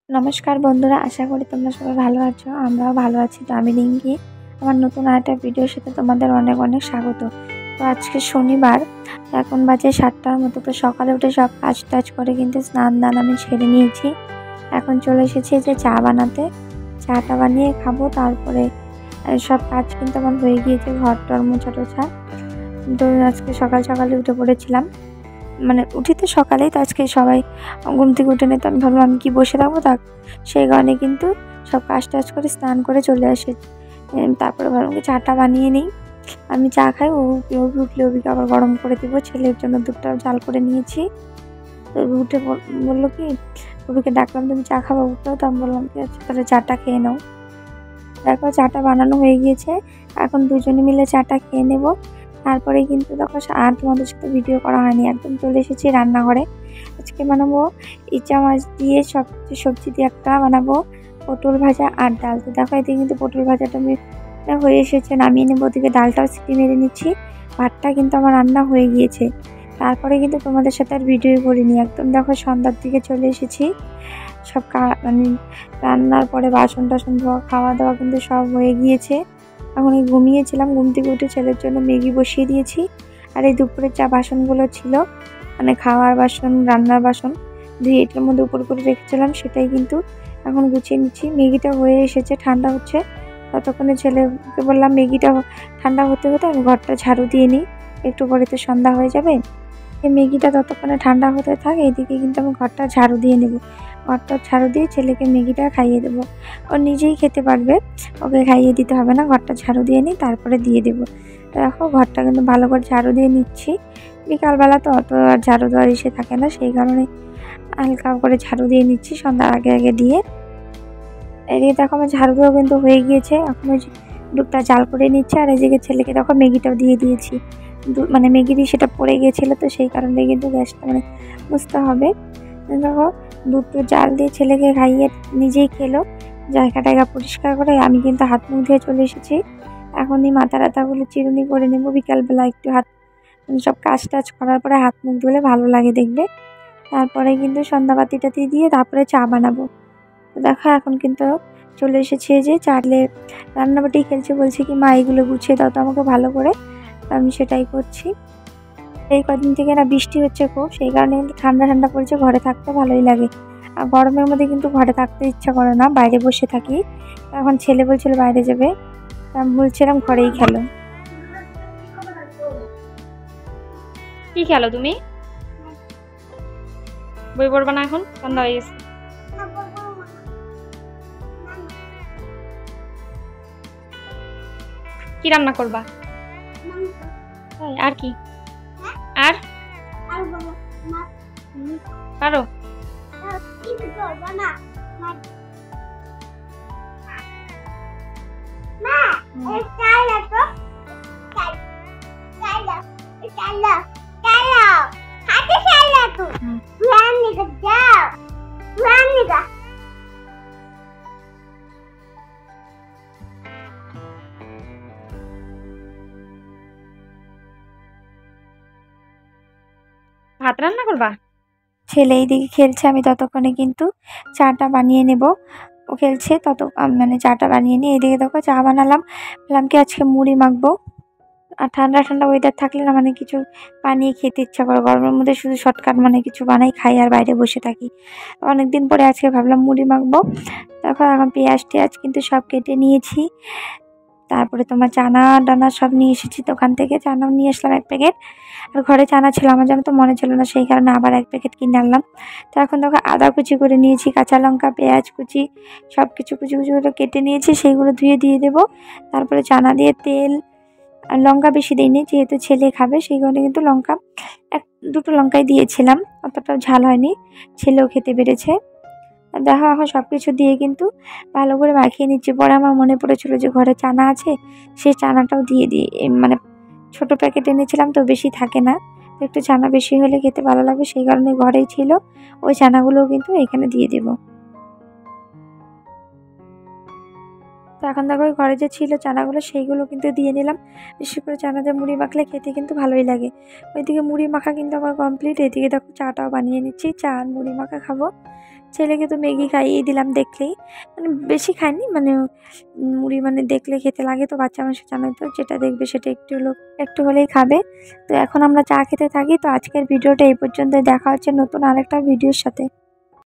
নমস্কার বন্ধুরা, আশা করি তোমরা সবাই ভালো আছো। আমরাও ভালো আছি। তো আমি রিঙ্কি, আমার নতুন আরেকটা ভিডিওর সাথে তোমাদের অনেক অনেক স্বাগত। তো আজকে শনিবার, এখন বাজে 7টার মতো। তো সকালে উঠে সব কাজ টাজ করে কিন্তু স্নান দান আমি সেরে নিয়েছি। এখন চলে এসেছি যে চা বানাতে। চাটা বানিয়ে খাবো, তারপরে সব কাজ কিন্তু আমার হয়ে গিয়েছে, ঘর টর মোছা টোছা। তো আজকে সকাল সকালে উঠে পড়েছিলাম, মানে উঠি তো সকালেই। তো আজকে সবাই ঘুম থেকে উঠে নিতে আমি ভাবলাম আমি কি বসে থাকবো, সেই কারণে কিন্তু সব কাজ টাজ করে স্নান করে চলে আসে। তারপরে ভাবলাম কি চাটা বানিয়ে নিই। আমি চা খাই, উঠলে ওবিকে আবার গরম করে দিব। ছেলের জন্য দুধটা জাল করে নিয়েছি। তো উঠে বললো কি, ওবিকে ডাকলাম তুমি চা খাবো, উঠলো। তো আমি বললাম কি আচ্ছা তাহলে চাটা খেয়ে নাও। তারপর চাটা বানানো হয়ে গিয়েছে, এখন দুজনে মিলে চাটা খেয়ে নেব। তারপরে কিন্তু তখন আর তোমাদের সাথে ভিডিও করা হয়নি, একদম চলে এসেছি রান্নাঘরে। আজকে বানাবো ইচা মাছ দিয়ে সবজি দিয়ে একটা বানাবো পটল ভাজা আর ডাল। তো দেখো এদিকে কিন্তু পটল ভাজাটা হয়ে এসেছে, নামিয়ে নেবো। ওদিকে ডালটাও সিটি মেরে নিচ্ছি। ভাতটা কিন্তু আমার রান্না হয়ে গিয়েছে। তারপরে কিন্তু তোমাদের সাথে আর ভিডিও করিনি, একদম দেখো সন্ধ্যার দিকে চলে এসেছি। সব মানে রান্নার পরে বাসন টাসন ধোয়া, খাওয়া দাওয়া কিন্তু সব হয়ে গিয়েছে। এখন ঘুমিয়েছিলাম, ঘুম থেকে উঠে ছেলের জন্য ম্যাগি বসিয়ে দিয়েছি। আর এই দুপুরের চা বাসনগুলো ছিল, মানে খাওয়ার বাসন, রান্নার বাসন, দিয়ে এটার মধ্যে উপর করে রেখেছিলাম, সেটাই কিন্তু এখন গুছিয়ে নিচ্ছি। ম্যাগিটা হয়ে এসেছে, ঠান্ডা হচ্ছে। ততক্ষণে ছেলেকে বললাম ম্যাগিটা ঠান্ডা হতে হতে আমি ঘরটা ঝাড়ু দিয়ে নিই, একটু পরে তো সন্ধ্যা হয়ে যাবে। এই ম্যাগিটা ততক্ষণে ঠান্ডা হতে থাকে, এদিকে কিন্তু আমি ঘরটা ঝাড়ু দিয়ে নেব। ঘরটা ঝাড়ু দিয়ে ছেলেকে ম্যাগিটা খাইয়ে দেবো। ও নিজেই খেতে পারবে, ওকে খাইয়ে দিতে হবে না। ঘরটা ঝাড়ু দিয়ে নিই, তারপরে দিয়ে দেবো। দেখো ঘরটা কিন্তু ভালো করে ঝাড়ু দিয়ে নিচ্ছি। বিকালবেলা তো অত আর ঝাড়ু দেওয়ার ইসে থাকে না, সেই কারণে হালকা করে ঝাড়ু দিয়ে নিচ্ছি সন্ধ্যার আগে আগে দিয়ে। এদিকে দেখো আমার ঝাড়ু দেওয়া কিন্তু হয়ে গিয়েছে, এখন ওই দুধটা জাল করে নিচ্ছে। আর এদিকে ছেলেকে দেখো ম্যাগিটাও দিয়ে দিয়েছি। মানে ম্যাগি সেটা পড়ে গিয়েছিল, তো সেই কারণে কিন্তু গ্যাসটা মানে বুঝতে হবে। দেখো দুধটা জাল দিয়ে ছেলেকে খাইয়ে নিজেই খেলো, জায়গা টায়গা পরিষ্কার করে। আমি কিন্তু হাত মুখ ধুয়ে চলে এসেছি। এখনই মাথা টাথাগুলো চিরুনি করে নেবো। বিকালবেলা একটু সব কাজ টাজ করার পরে হাত মুখ ধুলে ভালো লাগে দেখবে। তারপরে কিন্তু সন্ধ্যা টাতি দিয়ে তারপরে চা বানাবো। তো দেখো এখন কিন্তু চলে এসেছে যে চালে রান্নাবাটি খেলছে, বলছে কি মা এগুলো গুছিয়ে দাও তো আমাকে ভালো করে। আমি সেটাই করছি। এই কদিন থেকে না বৃষ্টি হচ্ছে খুব, সেই কারণে কিন্তু ঠান্ডা ঠান্ডা পড়েছে, ঘরে থাকতে ভালোই লাগে। আর গরমের মধ্যে কিন্তু ঘরে থাকতে ইচ্ছা করে না, বাইরে বসে থাকি। এখন ছেলে বলছিল বাইরে যাবে, আমি বলছিলাম ঘরেই খেলো। কি খেলো তুমি? বই পড়বা না? এখন সন্ধ্যা হয়ে গেছে। কি রান্না করবা? আর কি? আর পারো? ভাত রান্না করবা? ছেলে এইদিকে খেলছে, আমি ততক্ষণে কিন্তু চাটা বানিয়ে নেব। ও খেলছে মানে চাটা বানিয়ে নিয়ে এদিকে দেখো চা বানালাম। বললাম কি আজকে মুড়ি মাখবো। আর ঠান্ডা ঠান্ডা ওয়েদার থাকলে না মানে কিছু বানিয়ে খেতে ইচ্ছা করে। গরমের মধ্যে শুধু শর্টকাট মানে কিছু বানাই খাই আর বাইরে বসে থাকি। অনেকদিন পরে আজকে ভাবলাম মুড়ি মাখবো। দেখো এখন পেঁয়াজ টেয়াজ কিন্তু সব কেটে নিয়েছি। তারপরে তোমার চানা ডানা সব নিয়ে এসেছি দোকান থেকে, চানাও নিয়ে আসলাম 1 প্যাকেট। আর ঘরে চানা ছিল, আমার যেন তো মনে ছিল না, সেই কারণে আবার 1 প্যাকেট কিনে আনলাম। তো এখন দেখো আদা কুচি করে নিয়েছি, কাঁচা লঙ্কা, পেঁয়াজ কুচি, সব কিছু কুচি কুচি করে কেটে নিয়েছি, সেইগুলো ধুয়ে দিয়ে দেবো। তারপরে চানা দিয়ে তেল আর লঙ্কা বেশি দিইনি, যেহেতু ছেলে খাবে সেই কারণে কিন্তু লঙ্কা 1-2টো লঙ্কাই দিয়েছিলাম, অতটাও ঝাল হয়নি, ছেলেও খেতে পেরেছে। দেখো এখন সব কিছু দিয়ে কিন্তু ভালো করে মাখিয়ে নিচ্ছি। পরে আমার মনে পড়েছিল যে ঘরে চানা আছে, সেই চানাটাও দিয়ে দিই। মানে ছোট প্যাকেট এনেছিলাম তো বেশি থাকে না, তো একটু চানা বেশি হলে খেতে ভালো লাগবে, সেই কারণে ঘরেই ছিল। ওই চানাগুলোও কিন্তু এখানে দিয়ে দেবো। তো এখন দেখো ওই ঘরে যে ছিল চানাগুলো, সেইগুলো কিন্তু দিয়ে নিলাম। বিশেষ করে চানা দিয়ে মুড়ি মাখলে খেতে কিন্তু ভালোই লাগে। ওইদিকে মুড়ি মাখা কিন্তু আমার কমপ্লিট। এদিকে দেখো চাটাও বানিয়ে নিচ্ছি, চা আর মুড়ি মাখা খাবো। ছেলেকে তো ম্যাগি খাইয়ে দিলাম দেখলেই, মানে বেশি খাইনি, মানে মুড়ি মানে দেখলে খেতে লাগে, তো বাচ্চা মানুষ জানোই তো, যেটা দেখবে সেটা একটু হলেই খাবে। তো এখন আমরা চা খেতে থাকি। তো আজকের ভিডিওটা এই পর্যন্ত, দেখা হচ্ছে নতুন আরেকটা ভিডিওর সাথে।